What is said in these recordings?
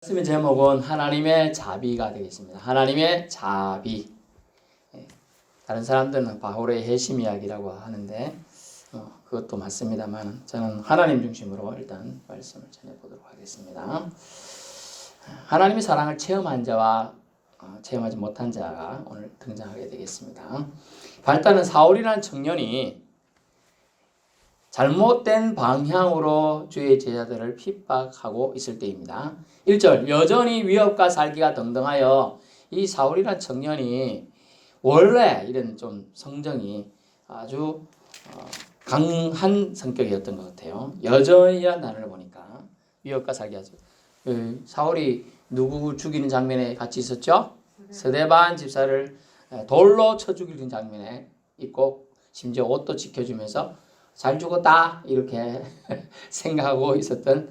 말씀의 제목은 하나님의 자비가 되겠습니다. 하나님의 자비. 다른 사람들은 바울의 회심 이야기라고 하는데 그것도 맞습니다만 저는 하나님 중심으로 일단 말씀을 전해보도록 하겠습니다. 하나님의 사랑을 체험한 자와 체험하지 못한 자가 오늘 등장하게 되겠습니다. 발단은 사울이라는 청년이 잘못된 방향으로 주의 제자들을 핍박하고 있을 때입니다. 1절 여전히 위협과 살기가 등등하여 이 사울이라는 청년이 원래 이런 좀 성정이 아주 강한 성격이었던 것 같아요. 여전히란 단어를 보니까 위협과 살기가 사울이 누구 죽이는 장면에 같이 있었죠? 스데반 집사를 돌로 쳐 죽이는 장면에 있고 심지어 옷도 지켜주면서 잘 죽었다 이렇게 생각하고 있었던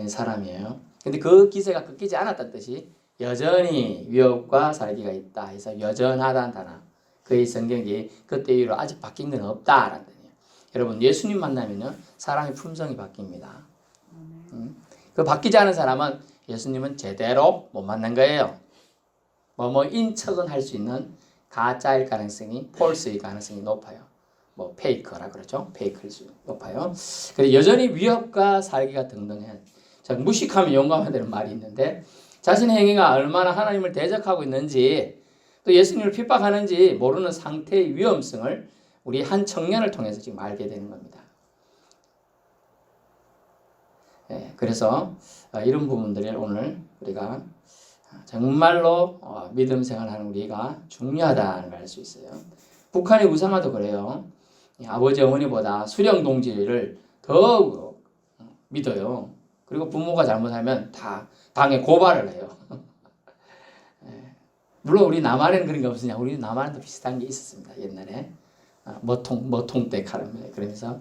사람이에요. 근데 그 기세가 꺾이지 않았다는 뜻이 여전히 위협과 살기가 있다 해서 여전하다는 단어. 그의 성경이 그때 이후로 아직 바뀐 건 없다라는 뜻이에요. 여러분 예수님 만나면요 사람의 품성이 바뀝니다. 그 바뀌지 않은 사람은 예수님은 제대로 못 만난 거예요. 뭐뭐인 척은 할 수 있는 가짜일 가능성이 폴스일 가능성이 높아요. 뭐 페이커라 그러죠. 페이크일 수 높아요. 그래서 여전히 위협과 살기가 등등해. 자, 무식하면 용감하다는 말이 있는데 자신의 행위가 얼마나 하나님을 대적하고 있는지 또 예수님을 핍박하는지 모르는 상태의 위험성을 우리 한 청년을 통해서 지금 알게 되는 겁니다. 그래서 이런 부분들을 오늘 우리가 정말로 믿음 생활하는 우리가 중요하다는 걸 알 수 있어요. 북한의 우상화도 그래요. 아버지 어머니보다 수령 동지를 더욱 믿어요. 그리고 부모가 잘못하면 다 당에 고발을 해요. 물론 우리 남한에는 그런 게 없으냐? 우리 남한에도 비슷한 게 있었습니다. 옛날에 머통대 카르멜 그러면서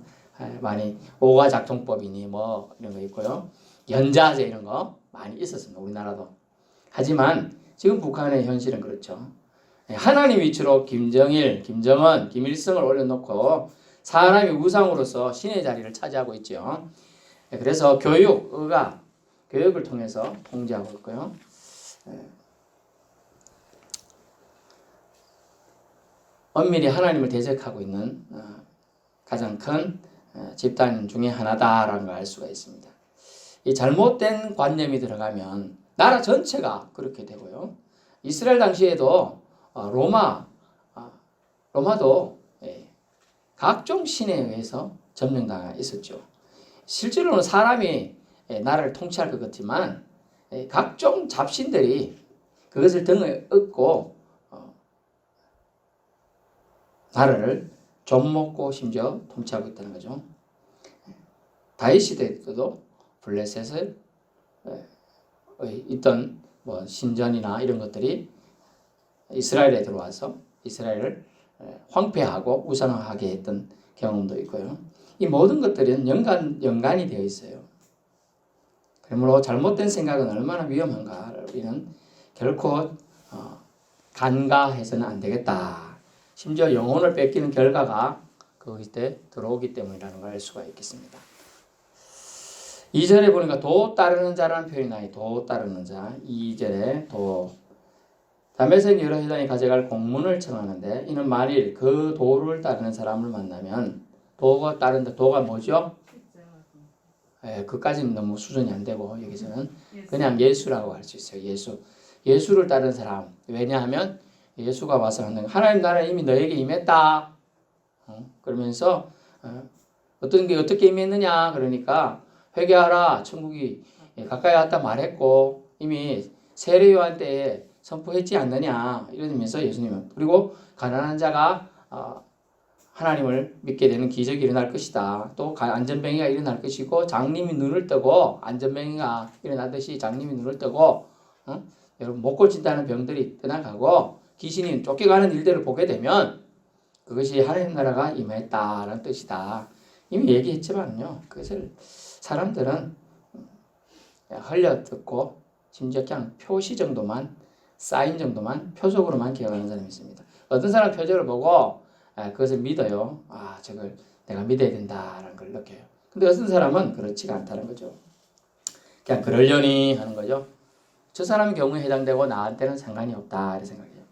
많이 오가작통법이니 뭐 이런 거 있고요. 연자제 이런 거 많이 있었습니다. 우리나라도. 하지만 지금 북한의 현실은 그렇죠. 하나님 위치로 김정일, 김정은, 김일성을 올려놓고 사람의 우상으로서 신의 자리를 차지하고 있죠. 그래서 교육을 통해서 통제하고 있고요. 엄밀히 하나님을 대적하고 있는 가장 큰 집단 중에 하나다라는 걸 알 수가 있습니다. 이 잘못된 관념이 들어가면 나라 전체가 그렇게 되고요. 이스라엘 당시에도 로마도 각종 신에 의해서 점령당해 있었죠. 실제로는 사람이 나라를 통치할 것 같지만 각종 잡신들이 그것을 등에 업고 나라를 좀먹고 심지어 통치하고 있다는 거죠. 다윗 시대 때도 블레셋을 있던 뭐 신전이나 이런 것들이 이스라엘에 들어와서 이스라엘을 황폐하고 우상화하게 했던 경험도 있고요. 이 모든 것들은 연관이 되어 있어요. 그러므로 잘못된 생각은 얼마나 위험한가 우리는 결코 간과해서는 안 되겠다. 심지어 영혼을 뺏기는 결과가 그때 들어오기 때문이라는 걸 알 수가 있겠습니다. 2절에 보니까 도 따르는 자라는 표현이 나요. 도 따르는 자. 2절에 도. 담에색 여러 회당이 가져갈 공문을 청하는데 이는 만일 그 도를 따르는 사람을 만나면 도가 따른다. 도가 뭐죠? 그까지는 너무 수준이 안 되고 여기서는 그냥 예수라고 할 수 있어요. 예수를 따르는 사람. 왜냐하면 예수가 와서 하는 하나님 나라 이미 너에게 임했다. 그러면서 어떤 게 어떻게 임했느냐 그러니까 회개하라 천국이 가까이 왔다 말했고 이미 세례 요한 때에 선포했지 않느냐 이러면서 예수님은 그리고 가난한 자가 하나님을 믿게 되는 기적이 일어날 것이다. 또 안전병이가 일어날 것이고 장님이 눈을 뜨고 안전병이가 일어나듯이 장님이 눈을 뜨고 여러분 못 고친다는 병들이 떠나가고 귀신이 쫓겨가는 일들을 보게 되면 그것이 하나님 나라가 임했다라는 뜻이다. 이미 얘기했지만요. 그것을 사람들은 흘려듣고 심지어 그냥 표시 정도만 사인 정도만 표적으로만 기억하는 사람이 있습니다. 어떤 사람 표적을 보고 그것을 믿어요. 저걸 내가 믿어야 된다라는 걸 느껴요. 근데 어떤 사람은 그렇지가 않다는 거죠. 그냥 그러려니 하는 거죠. 저 사람 경우에 해당되고 나한테는 상관이 없다 이렇게 생각해요.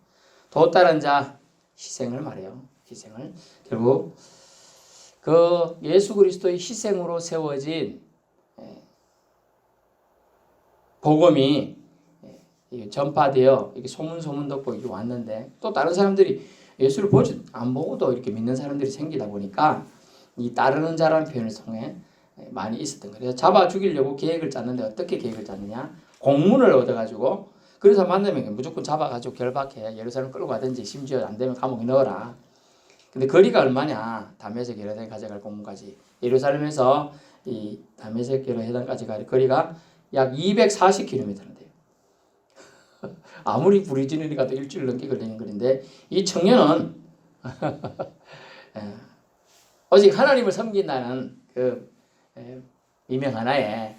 도 따른 자 희생을 말해요. 희생을 결국 그 예수 그리스도의 희생으로 세워진 복음이 전파되어 이게 소문 듣고 이게 왔는데 또 다른 사람들이 예수를 보지 안 보고도 이렇게 믿는 사람들이 생기다 보니까 이 따르는 자라는 표현을 통해 많이 있었던 거예요. 그래서 잡아 죽이려고 계획을 짰는데 어떻게 계획을 짰느냐? 공문을 얻어가지고 그래서 만나면 무조건 잡아가지고 결박해 예루살렘 끌고 가든지 심지어 안 되면 감옥에 넣어라. 근데 거리가 얼마냐? 다메섹 예루살렘까지 갈 공문까지 예루살렘에서 이 다메섹 예루살렘까지 갈 거리가 약 240km인데요. 아무리 불이 지르니 가도 일주일 넘게 걸리는 거리인데 이 청년은 오직 하나님을 섬긴다는 그 미명 하나에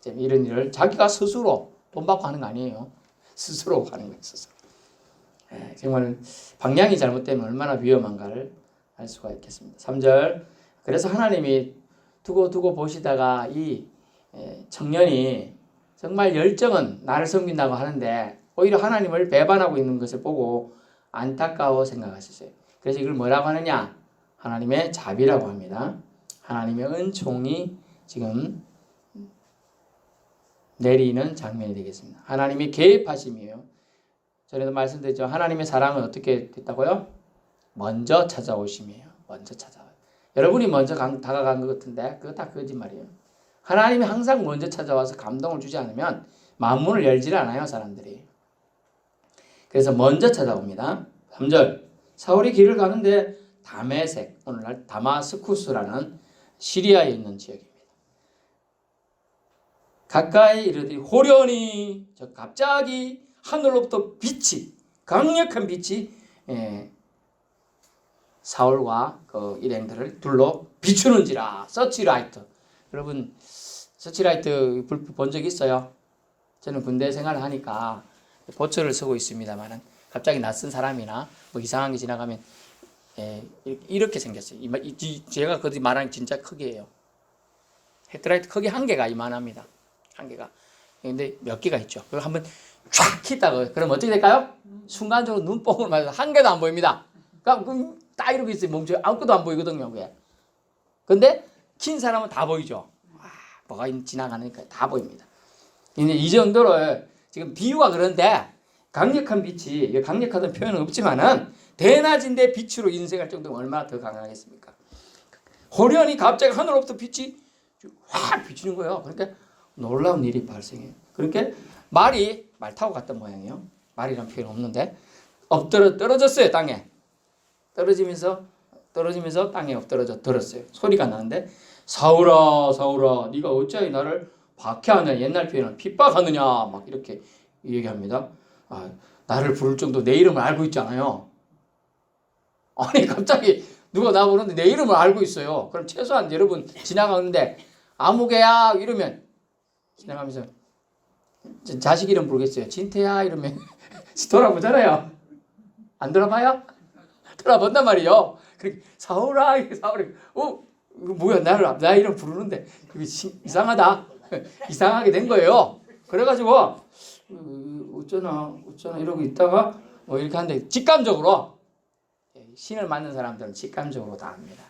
이런 일을 자기가 스스로 돈 받고 하는 거 아니에요. 스스로 하는 거예요. 스스로. 정말 방향이 잘못되면 얼마나 위험한가를 알 수가 있겠습니다. 3절 그래서 하나님이 두고 보시다가 이 청년이 정말 열정은 나를 섬긴다고 하는데 오히려 하나님을 배반하고 있는 것을 보고 안타까워 생각하셨어요. 그래서 이걸 뭐라고 하느냐? 하나님의 자비라고 합니다. 하나님의 은총이 지금 내리는 장면이 되겠습니다. 하나님의 개입하심이에요. 전에도 말씀드렸죠. 하나님의 사랑은 어떻게 됐다고요? 먼저 찾아오심이에요. 먼저 찾아와요. 여러분이 먼저 다가간 것 같은데 그거 다 거짓말이에요. 하나님이 항상 먼저 찾아와서 감동을 주지 않으면 만문을 열질 않아요. 사람들이. 그래서 먼저 찾아옵니다. 3절 사울이 길을 가는데 다메섹 오늘날 다마스쿠스라는 시리아에 있는 지역입니다. 가까이 이르더니 호련히 갑자기 하늘로부터 빛이 강력한 빛이 사울과 그 일행들을 둘러 비추는지라. 서치라이트. 여러분 서치라이트 불빛 본 적 있어요? 저는 군대 생활을 하니까 보초를 쓰고 있습니다만은 갑자기 낯선 사람이나 뭐 이상한 게 지나가면 이렇게 생겼어요. 제가 거기 말하는 진짜 크기예요. 헤드라이트 크기 한 개가 이만합니다. 한 개가. 근데 몇 개가 있죠. 그걸 한번 쫙 켰다고. 그럼 어떻게 될까요? 순간적으로 눈뽕을 맞아서 한 개도 안 보입니다. 그러니까 딱 이러고 있어요. 멈춰요. 아무것도 안 보이거든요. 그게. 근데 킨 사람은 다 보이죠. 뭐가 지나가니까 다 보입니다. 이제 이 정도로 지금 비유가 그런데 강력한 빛이 강력하다는 표현은 없지만은 대낮인데 빛으로 인생할 정도면 얼마나 더 강하겠습니까? 호련히 갑자기 하늘로부터 빛이 확 비추는 거예요. 그러니까 놀라운 일이 발생해요. 그러니까 말 타고 갔던 모양이에요. 말이란 표현 없는데 떨어졌어요. 땅에. 떨어지면서 땅에 엎드러져 들었어요. 소리가 나는데 사울아 사울아 네가 어찌하여 나를 박해하느냐. 옛날 표현은 핍박하느냐 막 이렇게 얘기합니다. 나를 부를 정도 내 이름을 알고 있잖아요. 아니 갑자기 누가 나 부르는데 내 이름을 알고 있어요. 그럼 최소한 여러분 지나가는데 아무개야 이러면 지나가면서 자식 이름 부르겠어요. 진태야 이러면 돌아보잖아요. 안 돌아봐요? 돌아본단 말이에요. 그러니까 사울아 이거 뭐야 나 이름 부르는데 그게 이상하다. 이상하게 된 거예요. 그래가지고 어쩌나 이러고 있다가 뭐 이렇게 하는데 직감적으로 신을 만난 사람들은 직감적으로 다 합니다.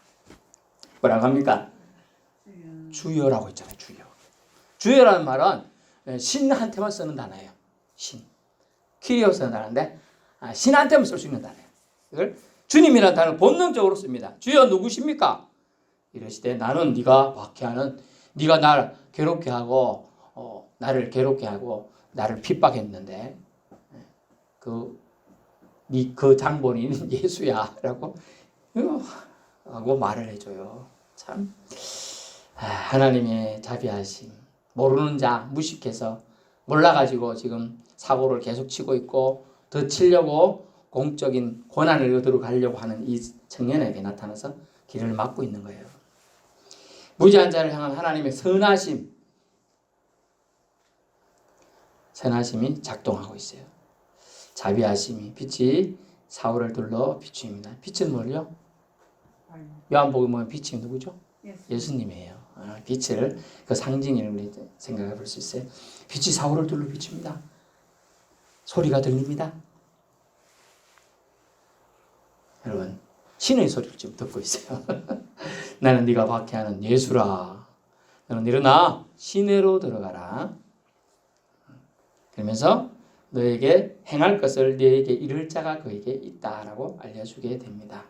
뭐라고 합니까? 주여라고 있잖아요. 주여라는 말은 신한테만 쓰는 단어예요. 신. 키리오 쓰는 단어인데 신한테만 쓸 수 있는 단어예요. 이걸 주님이라는 단어를 본능적으로 씁니다. 주여 누구십니까? 이러시되 나는 네가 박해하는 네가 나를 괴롭게 하고 나를 핍박했는데 그 장본인 예수야라고 하고 말을 해줘요. 참 하나님의 자비하심. 모르는 자 무식해서 몰라가지고 지금 사고를 계속 치고 있고 더 치려고 공적인 권한을 얻으러 가려고 하는 이 청년에게 나타나서 길을 막고 있는 거예요. 무지한 자를 향한 하나님의 선하심이 작동하고 있어요. 자비하심이 빛이 사울을 둘러 비추입니다. 빛은 뭘요? 요한복음 보면 빛이 누구죠? 예수님이에요. 빛을 그 상징을 우리 생각해 볼 수 있어요. 빛이 사울을 둘러 비춥니다. 소리가 들립니다. 여러분, 신의 소리를 지금 듣고 있어요. 나는 네가 박해하는 예수라. 너는 일어나 시내로 들어가라. 그러면서 너에게 행할 것을 너에게 이룰 자가 그에게 있다라고 알려주게 됩니다.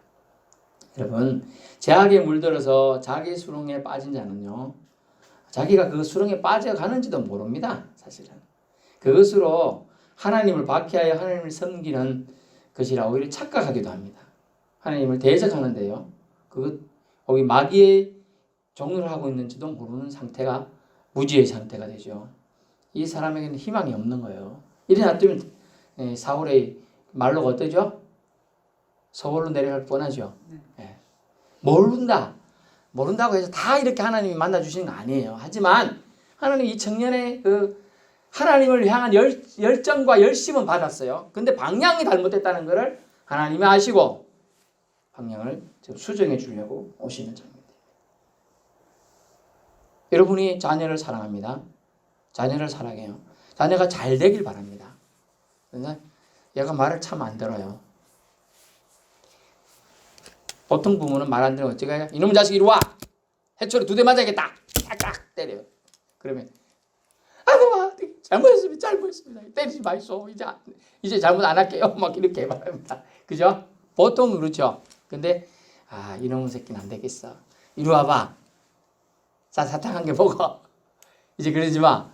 여러분, 죄악에 물들어서 자기 수렁에 빠진 자는요, 자기가 그 수렁에 빠져가는지도 모릅니다. 사실은 그것으로 하나님을 박해하여 하나님을 섬기는 것이라 오히려 착각하기도 합니다. 하나님을 대적하는데요, 거기 마귀의 종을 하고 있는지도 모르는 상태가 무지의 상태가 되죠. 이 사람에게는 희망이 없는 거예요. 이래 놔두면 사울의 말로가 어떠죠? 서울로 내려갈 뻔하죠. 모른다고 해서 다 이렇게 하나님이 만나주시는 거 아니에요. 하지만 하나님 이 청년의 그 하나님을 향한 열정과 열심은 받았어요. 근데 방향이 잘못됐다는 것을 하나님이 아시고 방향을 수정해 주려고 오시는 장면입니다. 여러분이 자녀를 사랑합니다. 자녀를 사랑해요. 자녀가 잘 되길 바랍니다. 그런데 얘가 말을 참 안 들어요. 보통 부모는 말 안 들으면 어떻게 해요? 이놈의 자식 이리 와! 해초리 2대 맞아야겠다! 딱 때려요. 그러면 아빠 잘못했습니다. 때리지 마이소. 이제 잘못 안 할게요. 막 이렇게 말합니다. 그죠? 보통 그렇죠. 근데 이놈의 새끼는 안 되겠어. 이리 와봐. 자, 사탕 한 개 먹어. 이제 그러지 마.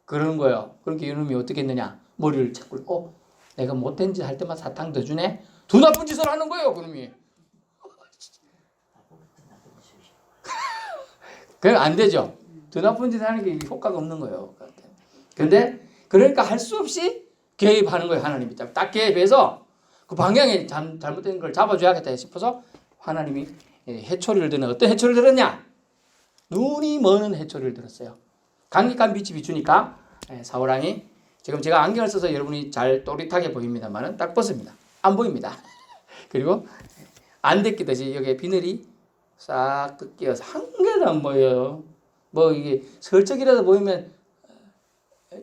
그러는 거예요. 그러니까 이놈이 어떻게 했느냐? 머리를 자꾸 내가 못된 짓 할 때만 사탕 더 주네? 두 나쁜 짓을 하는 거예요, 그놈이. 그건 안 되죠. 더 나쁜 짓을 하는 게 효과가 없는 거예요. 근데 그러니까 할 수 없이 개입하는 거예요. 하나님이 딱 개입해서 그 방향에 잘못된 걸 잡아줘야겠다 싶어서 하나님이 해초리를 드는, 어떤 해초리를 들었냐? 눈이 먼 해초리를 들었어요. 강력한 빛이 비추니까 사울왕이, 지금 제가 안경을 써서 여러분이 잘 또릿하게 보입니다만은 딱 벗습니다. 안 보입니다. 그리고 안 데끼듯이 여기에 비늘이 싹 끼어서 한 개도 안 보여요. 뭐 이게 설적이라도 보이면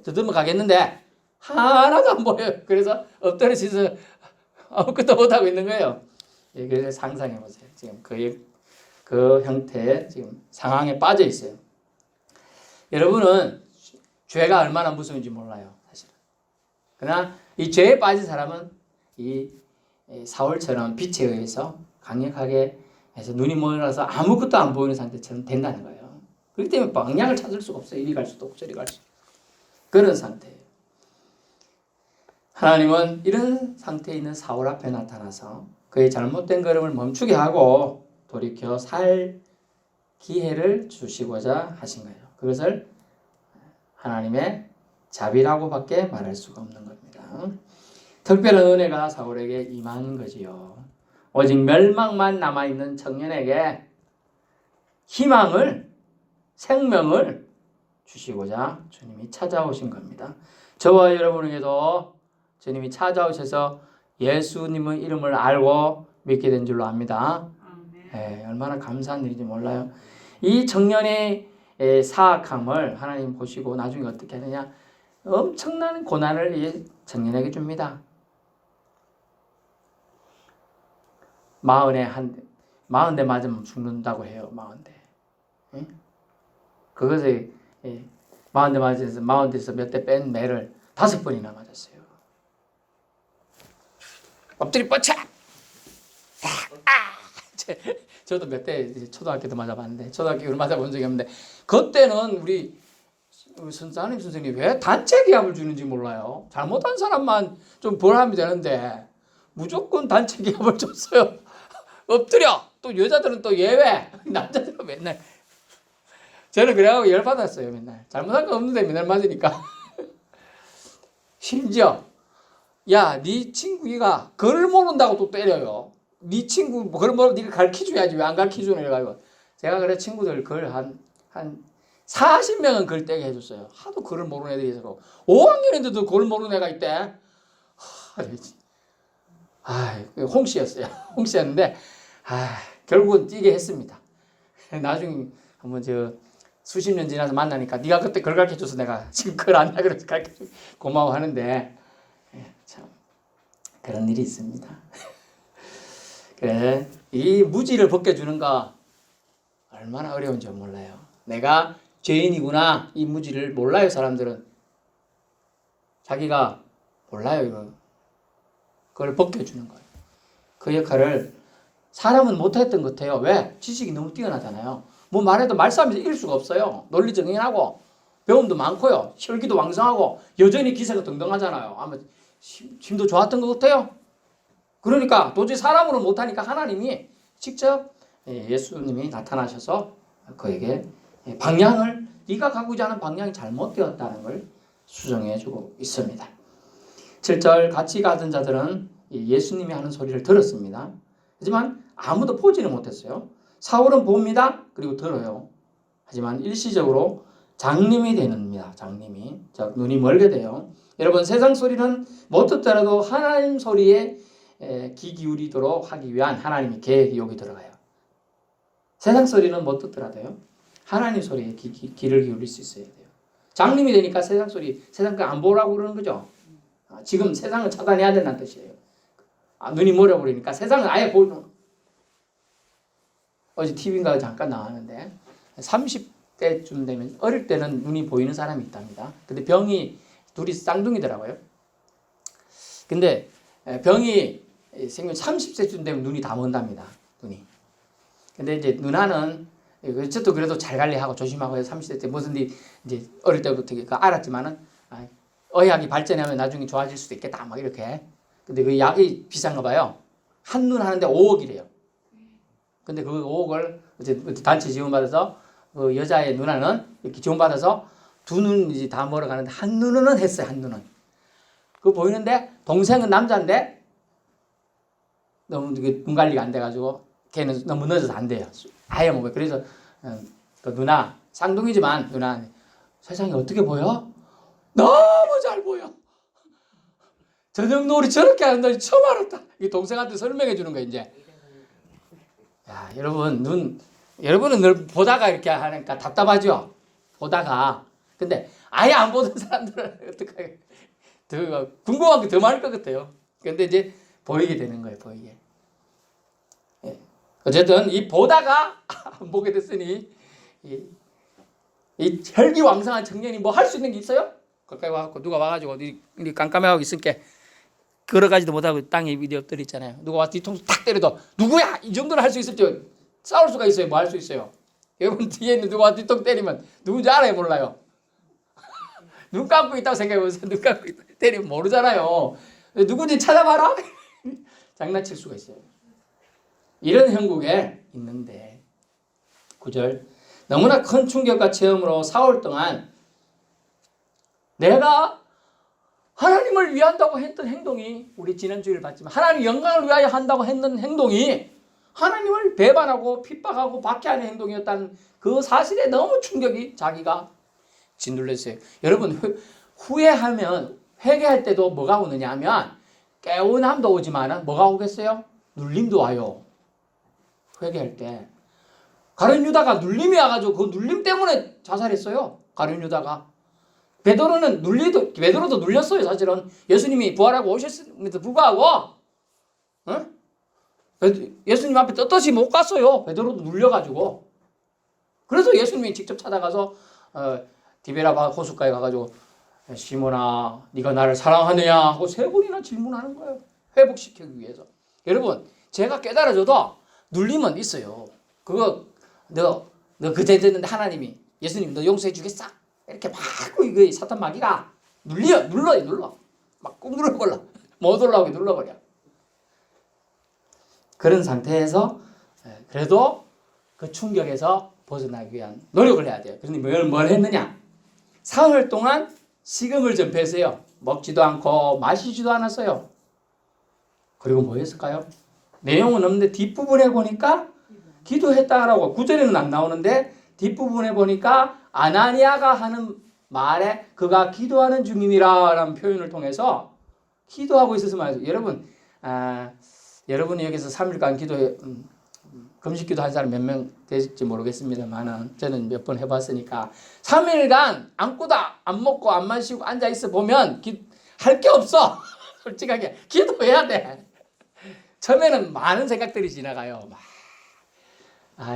더듬어 가겠는데 하나도 안 보여요. 그래서 엎드려져서 아무것도 못하고 있는 거예요. 그래서 상상해 보세요. 지금 그 형태의 지금 상황에 빠져 있어요. 여러분은 죄가 얼마나 무서운지 몰라요, 사실은. 그러나 이 죄에 빠진 사람은 이 사울처럼 빛에 의해서 강력하게 해서 눈이 멀어서 아무것도 안 보이는 상태처럼 된다는 거예요. 그렇기 때문에 방향을 찾을 수가 없어요. 이리 갈 수도 없고 저리 갈 수도 없고. 그런 상태예요. 하나님은 이런 상태에 있는 사울 앞에 나타나서 그의 잘못된 걸음을 멈추게 하고 돌이켜 살 기회를 주시고자 하신 거예요. 그것을 하나님의 자비라고밖에 말할 수가 없는 겁니다. 특별한 은혜가 사울에게 임한 거지요. 오직 멸망만 남아있는 청년에게 희망을, 생명을 주시고자 주님이 찾아오신 겁니다. 저와 여러분에게도 주님이 찾아오셔서 예수님의 이름을 알고 믿게 된 줄로 압니다. 얼마나 감사한 일인지 몰라요. 이 청년의 사악함을 하나님 보시고 나중에 어떻게 하느냐, 엄청난 고난을 이 청년에게 줍니다. 40대 맞으면 죽는다고 해요. 40대. 응? 그것에 40대에서 몇 대 뺀 매를 5번이나 맞았어요. 엎드리 뻗쳐! 저도 몇 대 초등학교 때 맞아봤는데, 초등학교 맞아본 적이 없는데, 그때는 우리 선생님 왜 단체 기합을 주는지 몰라요. 잘못한 사람만 좀 벌하면 되는데 무조건 단체 기합을 줬어요. 엎드려! 또 여자들은 또 예외! 남자들은 맨날. 저는 그래가지고 열받았어요. 맨날 잘못한 거 없는데 맨날 맞으니까. 심지어 야, 네 친구가 글 모른다고 또 때려요. 네 친구 글 모르면 네가 가르쳐줘야지 왜 안 가르쳐주는 이래가지고 제가 그래 친구들 글 한 40명은 글 떼게 해줬어요. 하도 글을 모르는 애들이 있어서 5학년인데도 글 모르는 애가 있대. 홍씨였어요. 홍씨였는데 결국은 뛰게 했습니다. 나중에 한번 수십 년 지나서 만나니까 네가 그때 글 가르쳐줘서 내가 지금 글 안다 그래서 가르쳐주고 고마워하는데 참 그런 일이 있습니다. 그래, 이 무지를 벗겨주는 거 얼마나 어려운지 몰라요. 내가 죄인이구나 이 무지를 몰라요. 사람들은 자기가 몰라요. 이거 그걸 벗겨주는 거예요. 그 역할을 사람은 못했던 것 같아요. 왜? 지식이 너무 뛰어나잖아요. 뭐 말해도 말싸움에서 이길 수가 없어요. 논리정연하고 배움도 많고요. 혈기도 왕성하고 여전히 기세가 등등하잖아요. 아마 힘도 좋았던 것 같아요. 그러니까 도저히 사람으로 못하니까 하나님이 직접 예수님이 나타나셔서 그에게 방향을 네가 가고자 하는 방향이 잘못되었다는 걸 수정해주고 있습니다. 7절 같이 가던 자들은 예수님이 하는 소리를 들었습니다. 하지만 아무도 보지는 못했어요. 사울은 봅니다. 그리고 들어요. 하지만 일시적으로 장님이 되는입니다. 장님이. 자, 눈이 멀게 돼요. 여러분 세상 소리는 못 듣더라도 하나님 소리에 귀 기울이도록 하기 위한 하나님의 계획이 여기 들어가요. 세상 소리는 못 듣더라도요. 하나님 소리에 귀를 기울일 수 있어야 돼요. 장님이 되니까 세상 소리, 세상 거 안 보라고 그러는 거죠. 지금 세상을 차단해야 된다는 뜻이에요. 눈이 멀어버리니까 세상을 아예 보는. 어제 TV인가 잠깐 나왔는데 30대쯤 되면 어릴 때는 눈이 보이는 사람이 있답니다. 근데 병이 둘이 쌍둥이더라고요. 근데 병이 생기면 30세쯤 되면 눈이 다 먼답니다. 눈이. 근데 이제 누나는 저도 그래도 잘 관리하고 조심하고 해서 30대 때 무슨 일 이제 어릴 때부터 알았지만은 의학이 발전하면 나중에 좋아질 수도 있겠다 막 이렇게. 근데 그 약이 비싼가 봐요. 한눈 하는데 5억이래요. 근데 그 5억을 이제 단체 지원받아서 그 여자의 누나는 이렇게 지원받아서 두 눈 이제 다 멀어가는데 한 눈은 했어요. 한 눈은. 그거 보이는데 동생은 남자인데 너무 눈 관리가 안 돼가지고 걔는 너무 늦어서 안 돼요. 아예 뭐 그래서 그 누나 쌍둥이지만 누나 세상이 어떻게 보여? 너무 잘 보여. 저녁놀이 저렇게 하는 날 처음 알았다. 이 동생한테 설명해 주는 거야 이제. 야 여러분 여러분은 늘 보다가 이렇게 하니까 답답하죠. 보다가 근데 아예 안 보던 사람들은 어떡하게 더 궁금한 게 더 많을 것 같아요. 근데 이제 보이게 되는 거예요. 보이게. 예. 어쨌든 이 보다가 안 보게 됐으니 이 혈기왕성한 청년이 뭐 할 수 있는 게 있어요? 가까이 와갖고 누가 와가지고 이 깜깜해하고 있으니까 걸어가지도 못하고 땅에 이리 엎드려 있잖아요. 누가 와서 뒤통수 탁 때려도 누구야? 이 정도는 할 수 있을지 싸울 수가 있어요. 뭐 할 수 있어요? 여러분 뒤에 있는 누가 와서 뒤통수 때리면 누군지 알아요? 몰라요? 눈 감고 있다고 생각해보세요. 눈 감고 있다 때리면 모르잖아요. 누군지 찾아봐라? 장난칠 수가 있어요. 이런 형국에 있는데 9절 너무나 큰 충격과 체험으로 4월 동안 내가 하나님을 위한다고 했던 행동이 우리 지난주일 봤지만 하나님 영광을 위하여 한다고 했던 행동이 하나님을 배반하고 핍박하고 박해하는 행동이었다는 그 사실에 너무 충격이 자기가 짓눌렸어요. 여러분 후회하면 회개할 때도 뭐가 오느냐 하면 깨우남도 오지만 뭐가 오겠어요? 눌림도 와요. 회개할 때 가룟 유다가 눌림이 와가지고 그 눌림 때문에 자살했어요. 가룟 유다가. 베드로도 눌렸어요. 사실은 예수님이 부활하고 오셨음에도 불구하고 예수님 앞에 떳떳이 못 갔어요. 베드로도 눌려가지고. 그래서 예수님이 직접 찾아가서 디베라 호숫가에 가가지고 시몬아 네가 나를 사랑하느냐 하고 3번이나 질문하는 거예요. 회복시키기 위해서. 여러분 제가 깨달아져도 눌림은 있어요. 그거 너 그때 됐는데 하나님이 예수님 너 용서해 주겠어? 이렇게 막 이거 사탄 마귀가 눌러 막 꾹 눌러버려. 못 올라오게 눌러버려. 그런 상태에서 그래도 그 충격에서 벗어나기 위한 노력을 해야 돼요. 그런데 뭘 했느냐? 사흘 동안 식음을 전폐했어요. 먹지도 않고 마시지도 않았어요. 그리고 뭐 했을까요? 내용은 없는데 뒷부분에 보니까 기도했다라고 9절에는 안 나오는데 뒷부분에 보니까 아나니아가 하는 말에 그가 기도하는 중이니라 라는 표현을 통해서 기도하고 있어서 말이죠. 여러분이 여기서 3일간 기도해 금식기도 한 사람 몇 명 되실지 모르겠습니다만 저는 몇 번 해봤으니까 3일간 아무것도 안 먹고 안 마시고 앉아있어 보면 할 게 없어. 솔직하게 기도해야 돼. 처음에는 많은 생각들이 지나가요.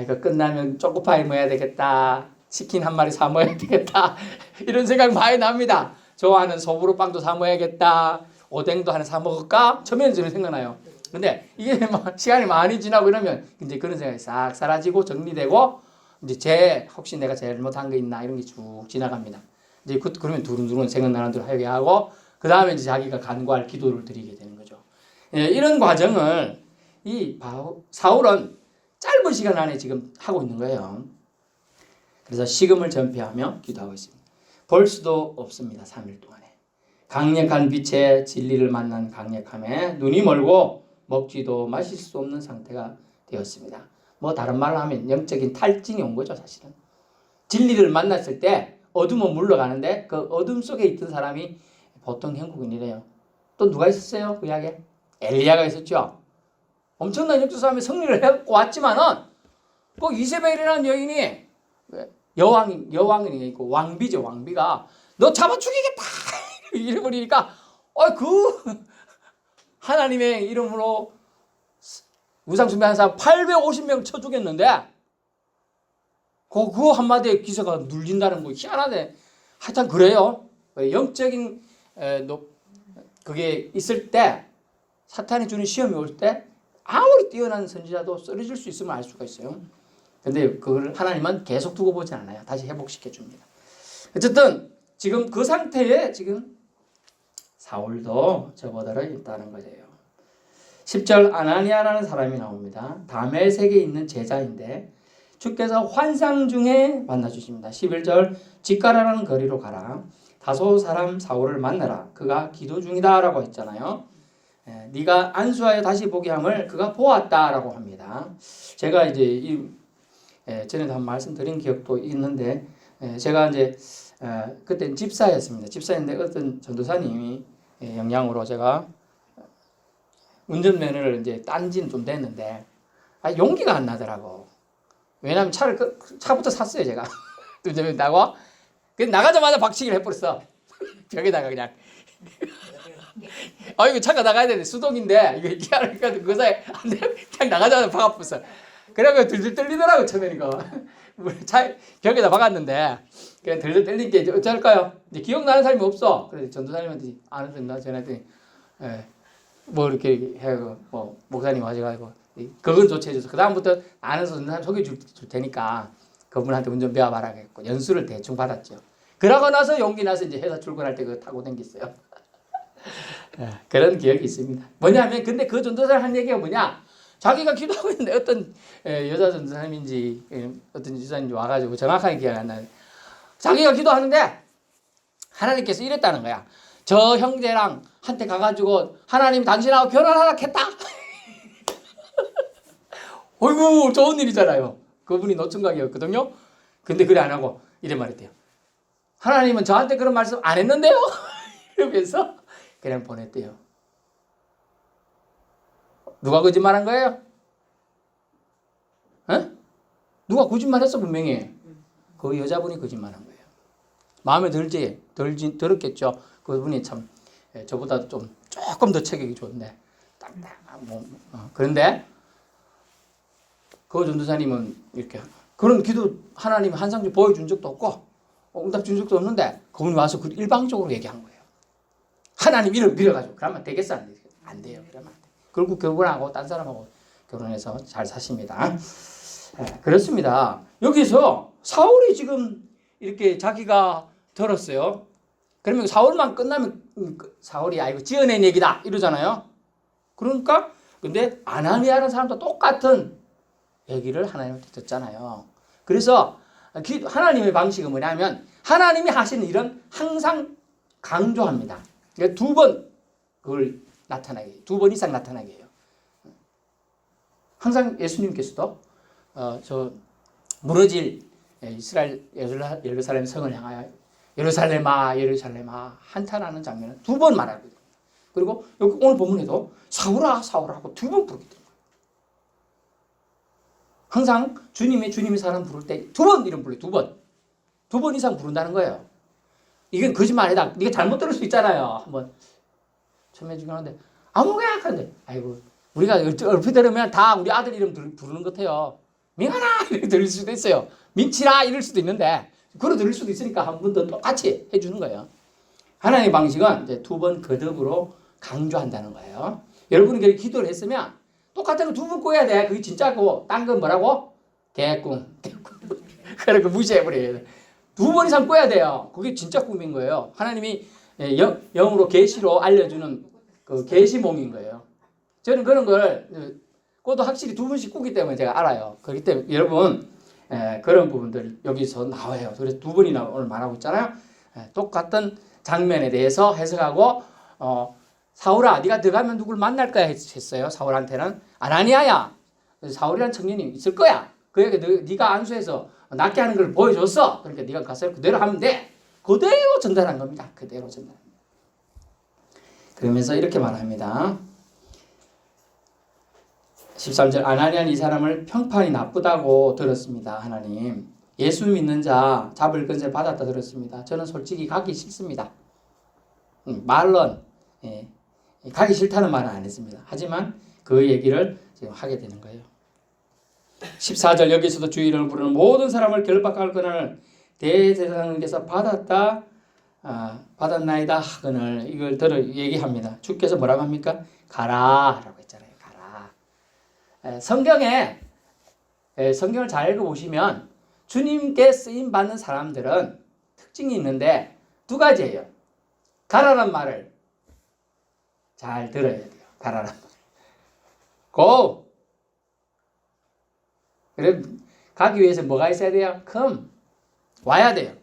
이거 끝나면 초코파이 먹어야 되겠다. 치킨 한 마리 사 먹어야 되겠다. 이런 생각 많이 납니다. 좋아하는 소보로 빵도 사 먹어야겠다. 오뎅도 하나 사 먹을까? 처음에는 저는 생각나요. 근데 이게 시간이 많이 지나고 이러면 이제 그런 생각이 싹 사라지고 정리되고 이제 혹시 내가 잘못한 거 있나 이런 게 쭉 지나갑니다. 이제 그러면 두run두룬 생각나는 대로 회개하고 그 다음에 이제 자기가 간구할 기도를 드리게 되는 거죠. 이런 과정을 사울은 짧은 시간 안에 지금 하고 있는 거예요. 그래서 식음을 전폐하며 기도하고 있습니다. 볼 수도 없습니다. 3일 동안에. 강력한 빛에 진리를 만난 강력함에 눈이 멀고 먹지도 마실 수 없는 상태가 되었습니다. 뭐 다른 말로 하면 영적인 탈진이 온 거죠. 사실은. 진리를 만났을 때 어둠은 물러가는데 그 어둠 속에 있던 사람이 보통 형국인이래요. 또 누가 있었어요? 그 이야기에? 엘리야가 있었죠. 엄청난 역사 싸움에 승리를 해갖고 왔지만은 그 이세벨이라는 여인이 여왕이 있고 왕비죠. 왕비가 너 잡아 죽이겠다 이래버리니까 하나님의 이름으로 우상 숭배하는 사람 850명 쳐 죽였는데 그 한마디에 기세가 눌린다는 거 희한하네. 하여튼 그래요. 영적인 그게 있을 때 사탄이 주는 시험이 올 때 아무리 뛰어난 선지자도 쓰러질 수 있으면 알 수가 있어요. 근데 그걸 하나님은 계속 두고 보지 않아요. 다시 회복시켜 줍니다. 어쨌든 지금 그 상태에 지금 사울도 저보다를 있다는 거예요. 10절 아나니아라는 사람이 나옵니다. 다메섹에 있는 제자인데 주께서 환상 중에 만나주십니다. 11절 직가라는 거리로 가라. 다소 사람 사울을 만나라. 그가 기도 중이다 라고 했잖아요. 네가 안수하여 다시 보게 함을 그가 보았다 라고 합니다. 제가 이제 전에도 한 말씀 드린 기억도 있는데 제가 이제 그때 집사였습니다. 집사인데 어떤 전도사님이 영향으로 제가 운전면허를 이제 딴 지는 좀 됐는데 용기가 안 나더라고. 왜냐면 차부터 샀어요 제가. 운전면허 따고 나가자마자 박치기를 해버렸어. 벽에다가 그냥. 이거 차가 나가야 되는데 수동인데 이거 희한하니까 그 사이에 안 돼. 그냥 나가자마자 박아버렸어. 그래가지고 들들 떨리더라고 처음에 이거. 차 벽에다 박았는데 그냥 들들 떨린 게 어쩔까요? 이제 기억나는 사람이 없어. 그래서 전도사님한테 아는 사람 전화했더니 뭐 이렇게 해고 뭐 목사님 와가지고 그건 조치해줘서 그 다음부터 아는 사람 소개줄 테니까 그분한테 운전 배워봐라 했고 연수를 대충 받았죠. 그러고 나서 용기 나서 이제 회사 출근할 때 그거 타고 댕겼어요. 그런 기억이 있습니다. 뭐냐면 근데 그 전도사를 한 얘기가 뭐냐? 자기가 기도하고 있는데 어떤 여자 전도사님인지 어떤 지사님인지 와가지고 정확하게 기억이 안 나요. 자기가 기도하는데 하나님께서 이랬다는 거야. 저 형제랑 한테 가가지고 하나님 당신하고 결혼하라 했다. 어이구 좋은 일이잖아요. 그분이 노총각이었거든요. 근데 그래 안 하고 이래 말했대요. 하나님은 저한테 그런 말씀 안 했는데요. 이러면서 그냥 보냈대요. 누가 거짓말한 거예요? 누가 거짓말했어 분명히. 그 여자분이 거짓말한 거예요. 마음에 들었겠죠. 그분이 참 저보다 조금 더 체격이 좋은데 그런데 그 전도사님은 이렇게 그런 기도 하나님 한상주 보여준 적도 없고 응답 준 적도 없는데 그분이 와서 그 일방적으로 얘기한 거예요. 하나님 이를 밀어가지고 그러면 되겠어 안 돼요? 안 돼요. 그러면 안 돼. 결국 결혼하고 딴 사람하고 결혼해서 잘 사십니다. 그렇습니다. 여기서 사울이 지금 이렇게 자기가 들었어요. 그러면 사울만 끝나면 사울이 이거 지어낸 얘기다 이러잖아요. 그러니까 근데 아나니아라는 사람도 똑같은 얘기를 하나님한테 듣잖아요. 그래서 하나님의 방식은 뭐냐면 하나님이 하시는 일은 항상 강조합니다. 그러니까 두 번 그걸 나타나게, 2번 이상 나타나게 해요. 항상 예수님께서도 저 무너질 이스라엘 예루살렘 성을 향하여 예루살렘아 예루살렘아 한탄하는 장면을 2번 말하거든요. 그리고 여기 오늘 본문에도 사울아 사울아 하고 2번 부르게 됩니다. 항상 주님의 사람 부를 때 2번 이름 불러요. 2번 이상 부른다는 거예요. 이건 거짓말이다. 네가 잘못 들을 수 있잖아요. 한번 첨해주긴 하는데 아무개야 하는데 아이고 우리가 얼핏 들으면 다 우리 아들 이름 부르는 것 같아요. 민환아 이렇게 들릴 수도 있어요. 민치라 이럴 수도 있는데 그러 들릴 수도 있으니까 한 번 더 똑같이 해주는 거예요. 하나님의 방식은 이제 2번 거듭으로 강조한다는 거예요. 여러분이 그렇게 기도를 했으면 똑같은 거 2번 꿔야 돼. 그게 진짜고 딴 건 뭐라고? 개꿈. 그러니까 무시해버려야 돼. 2번 이상 꿔야 돼요. 그게 진짜 꿈인 거예요. 하나님이 영으로 계시로 알려주는 그 계시몽인 거예요. 저는 그런 걸 꿔도 확실히 2번씩 꾸기 때문에 제가 알아요. 그렇기 때문에 여러분 그런 부분들 여기서 나와요. 그래서 2번이나 오늘 말하고 있잖아요. 똑같은 장면에 대해서 해석하고 사울아 네가 들어가면 누굴 만날 거야 했어요. 사울한테는 아나니아야. 사울이라는 청년이 있을 거야. 그에게 네가 안수해서 낫게 하는 걸 보여줬어. 그러니까 네가 가서 그대로 하면 돼. 그대로 전달한 겁니다. 그대로 전달합니다. 그러면서 이렇게 말합니다. 13절 아나니아는 이 사람을 평판이 나쁘다고 들었습니다. 하나님 예수 믿는 자 잡을 건세 받았다 들었습니다. 저는 솔직히 가기 싫습니다. 말론 가기 싫다는 말은 안 했습니다. 하지만 그 얘기를 지금 하게 되는 거예요. 14절 여기서도 주의를 부르는 모든 사람을 결박할 권한을 대제사장님께서 받았나이다 하거늘 이걸 들어 얘기합니다. 주께서 뭐라고 합니까? 가라 라고 했잖아요. 가라. 성경을 잘 읽어보시면 주님께 쓰임받는 사람들은 특징이 있는데 2가지예요. 가라란 말을 잘 들어야 돼요. 가라란 말. Go! 그래, 가기 위해서 뭐가 있어야 돼요? Come! 와야 돼요.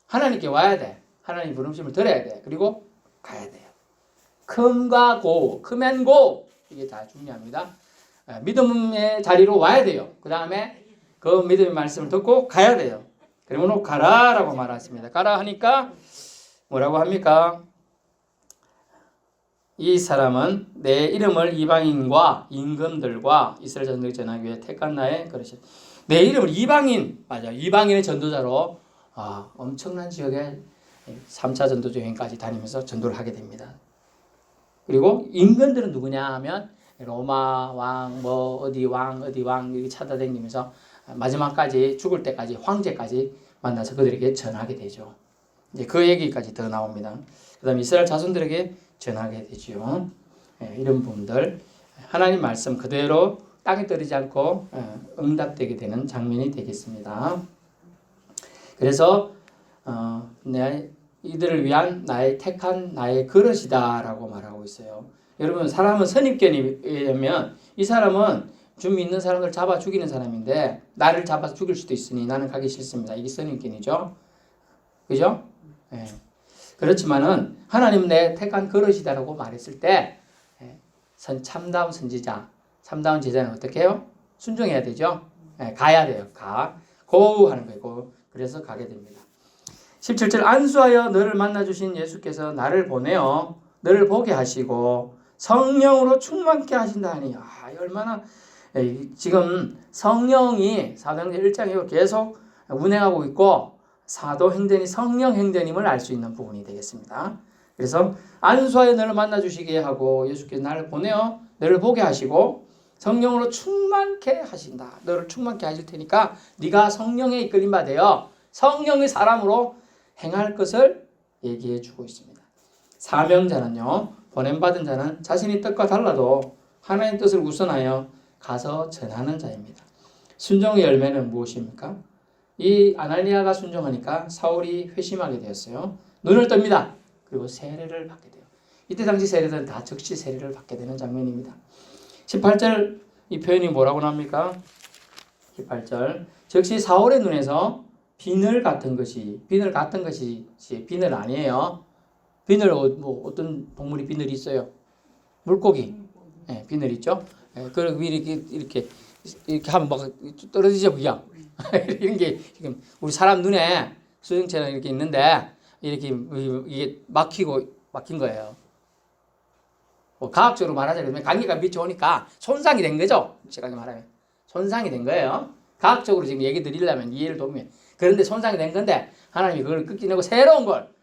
하나님께 와야 돼. 하나님 부름심을 들어야 돼. 그리고 가야 돼요. Come과 Go, Come and Go 이게 다 중요합니다. 믿음의 자리로 와야 돼요. 그 다음에 그 믿음의 말씀을 듣고 가야 돼요. 그러면 가라라고 말했습니다. 가라 하니까 뭐라고 합니까? 이 사람은 내 이름을 이방인과 임금들과 이스라엘 전도에 전하기 위해 택한 나의 그릇이 내 이름을 이방인 맞아 이방인의 전도자로 엄청난 지역에 3차 전도 여행까지 다니면서 전도를 하게 됩니다. 그리고 임금들은 누구냐 하면 로마 왕 어디 왕 이렇게 찾아다니면서 마지막까지 죽을 때까지 황제까지 만나서 그들에게 전하게 되죠. 이제 그 얘기까지 더 나옵니다. 그다음 이스라엘 자손들에게 전하게 되죠. 이런 부분들 하나님 말씀 그대로 땅에 떨어지지 않고 응답되게 되는 장면이 되겠습니다. 그래서 이들을 위한 나의 택한 나의 그릇이다라고 말하고 있어요. 여러분 사람은 선입견이 의하면 이 사람은 주 믿는 사람들 잡아 죽이는 사람인데 나를 잡아서 죽일 수도 있으니 나는 가기 싫습니다. 이게 선입견이죠. 그죠? 네. 그렇지만은 하나님 내 택한 그릇이다라고 말했을 때 참다운 선지자, 참다운 제자는 어떻게 해요? 순종해야 되죠. 가야 돼요. 고 하는 거고 그래서 가게 됩니다. 17절 안수하여 너를 만나주신 예수께서 나를 보내어 너를 보게 하시고 성령으로 충만케 하신다 하니 얼마나 지금 성령이 사도행전 1장에 계속 운행하고 있고 사도행전이 성령행전임을 알 수 있는 부분이 되겠습니다. 그래서 안수하여 너를 만나주시게 하고 예수께서 나를 보내어 너를 보게 하시고 성령으로 충만케 하신다. 너를 충만케 하실 테니까 네가 성령에 이끌림 받아요. 성령의 사람으로 행할 것을 얘기해 주고 있습니다. 사명자는요. 보냄받은 자는 자신의 뜻과 달라도 하나님의 뜻을 우선하여 가서 전하는 자입니다. 순종의 열매는 무엇입니까? 이 아나니아가 순종하니까 사울이 회심하게 되었어요. 눈을 뜹니다. 그리고 세례를 받게 돼요. 이때 당시 세례들은 다 즉시 세례를 받게 되는 장면입니다. 18절 이 표현이 뭐라고 나옵니까? 18절 즉시 사울의 눈에서 비늘 같은 것이 비늘 아니에요. 비늘 뭐 어떤 동물이 비늘이 있어요? 물고기. 비늘 있죠. 그리고 이렇게 하면 막 떨어지죠 그냥. 이런 게 지금 우리 사람 눈에 수정체는 이렇게 있는데 이렇게 이게 막힌 거예요. 과학적으로 말하자면 감기가 비춰오니까 손상이 된 거죠. 제가 말하면 손상이 된 거예요. 과학적으로 지금 얘기 드리려면 이해를 돕면 그런데 손상이 된 건데 하나님이 그걸 끊기내고 새로운 걸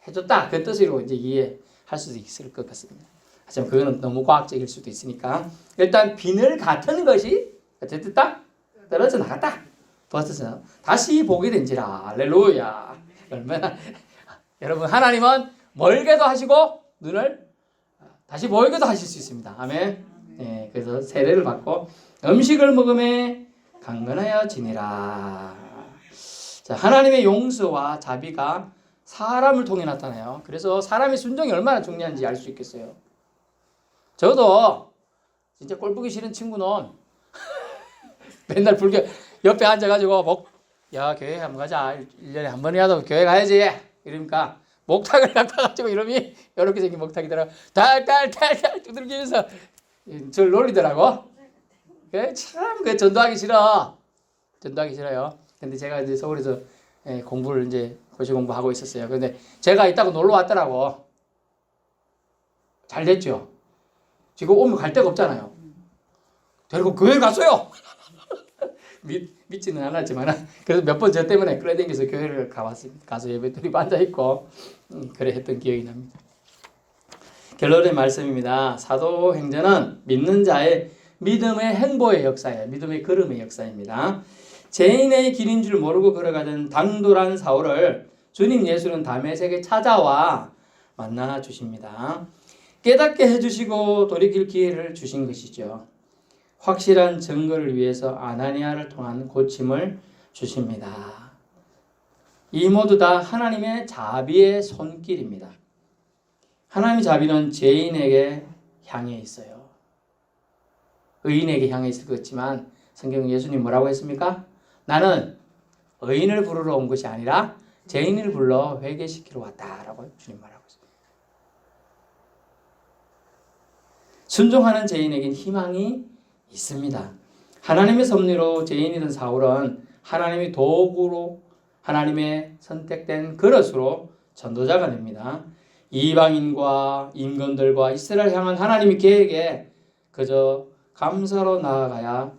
해줬다 그 뜻으로 이제 이해할 수도 있을 것 같습니다. 하지만 그거는 너무 과학적일 수도 있으니까 일단 비늘 같은 것이 어쨌든 딱 떨어져 나갔다. 벗어서 다시 보게 된지라. 할렐루야. 얼마나 여러분 하나님은 멀게도 하시고 눈을 다시 멀게도 하실 수 있습니다. 아멘. 네, 그래서 세례를 받고 음식을 먹음에 강건하여 지니라. 자, 하나님의 용서와 자비가 사람을 통해 나타나요. 그래서 사람의 순종이 얼마나 중요한지 알 수 있겠어요. 저도 진짜 꼴 보기 싫은 친구는 맨날 불교 옆에 앉아가지고 야 교회 한번 가자. 1년에 한 번이라도 교회 가야지. 이러니까 목탁을 갖다 가지고 이름이 이렇게 생긴 목탁이더라고. 달달달달 두들기면서 저를 놀리더라고. 참 그 전도하기 싫어. 전도하기 싫어요. 근데 제가 이제 서울에서 공부를 이제 고시 공부하고 있었어요. 근데 제가 있다고 놀러 왔더라고. 잘 됐죠. 지금 오면 갈 데가 없잖아요. 데리고 교회 갔어요. 믿지는 않았지만 그래서 몇 번 저 때문에 끌어당겨서 교회를 가봤습니다. 가서 예배드리고 앉아있고 그래 했던 기억이 납니다. 결론의 말씀입니다. 사도행전은 믿는 자의 믿음의 행보의 역사예요. 믿음의 걸음의 역사입니다. 죄인의 길인 줄 모르고 걸어가던 당돌한 사울을 주님 예수는 다메섹에 찾아와 만나 주십니다. 깨닫게 해주시고 돌이킬 기회를 주신 것이죠. 확실한 증거를 위해서 아나니아를 통한 고침을 주십니다. 이 모두 다 하나님의 자비의 손길입니다. 하나님의 자비는 죄인에게 향해 있어요. 의인에게 향해 있을 것 같지만 성경은 예수님 뭐라고 했습니까? 나는 의인을 부르러 온 것이 아니라 죄인을 불러 회개시키러 왔다라고 주님 말하고 있습니다. 순종하는 죄인에겐 희망이 있습니다. 하나님의 섭리로 죄인이던 사울은 하나님의 도구로 하나님의 선택된 그릇으로 전도자가 됩니다. 이방인과 임금들과 이스라엘 향한 하나님의 계획에 그저 감사로 나아가야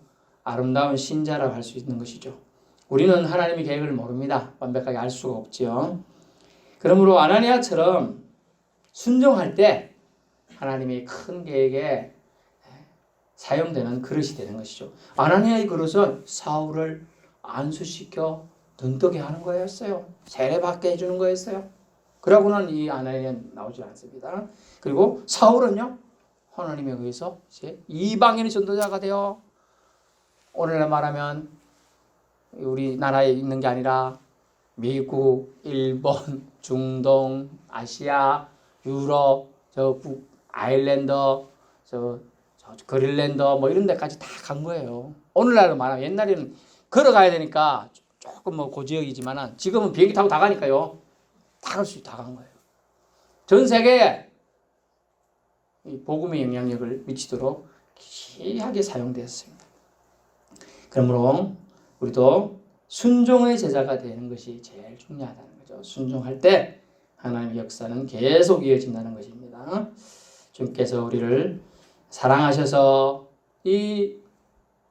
아름다운 신자라고 할 수 있는 것이죠. 우리는 하나님의 계획을 모릅니다. 완벽하게 알 수가 없지요. 그러므로 아나니아처럼 순종할 때 하나님의 큰 계획에 사용되는 그릇이 되는 것이죠. 아나니아의 그릇은 사울을 안수시켜 눈뜨게 하는 거였어요. 세례받게 해주는 거였어요. 그러고는 이 아나니아는 나오지 않습니다. 그리고 사울은요, 하나님에 의해서 이제 이방인의 전도자가 되어 오늘날 말하면 우리나라에 있는 게 아니라 미국, 일본, 중동, 아시아, 유럽, 아일랜드, 그린랜드 뭐 이런 데까지 다 간 거예요. 오늘날로 말하면 옛날에는 걸어가야 되니까 조금 뭐 고지역이지만 지금은 비행기 타고 다 가니까요. 다 갈 수 다 간 거예요. 전 세계에 이 복음의 영향력을 미치도록 귀하게 사용되었습니다. 그러므로 우리도 순종의 제자가 되는 것이 제일 중요하다는 거죠. 순종할 때 하나님의 역사는 계속 이어진다는 것입니다. 주님께서 우리를 사랑하셔서 이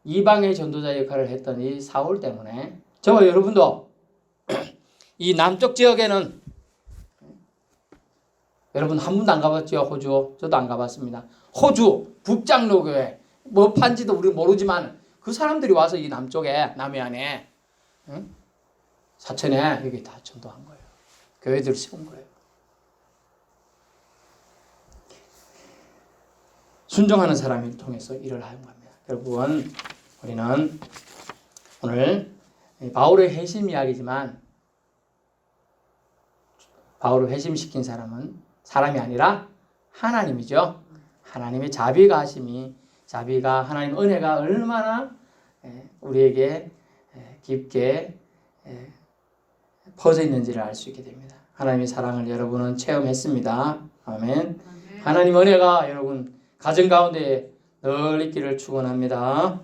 이방의 전도자 역할을 했던 이 사울 때문에 저와 여러분도 이 남쪽 지역에는 여러분 한 번도 안 가봤죠? 호주. 저도 안 가봤습니다. 호주 북장로교회 뭐 판지도 우리 모르지만 그 사람들이 와서 이 남쪽에 남해안에 사천에 여기 다 전도한 거예요. 교회들을 세운 거예요. 순종하는 사람을 통해서 일을 하는 겁니다. 결국은 우리는 오늘 바울의 회심 이야기지만 바울을 회심시킨 사람은 사람이 아니라 하나님이죠. 하나님의 자비가 하심이 자비가 하나님 은혜가 얼마나 우리에게 깊게 퍼져 있는지를 알 수 있게 됩니다. 하나님의 사랑을 여러분은 체험했습니다. 아멘. 하나님 은혜가 여러분 가정 가운데 늘 있기를 축원합니다.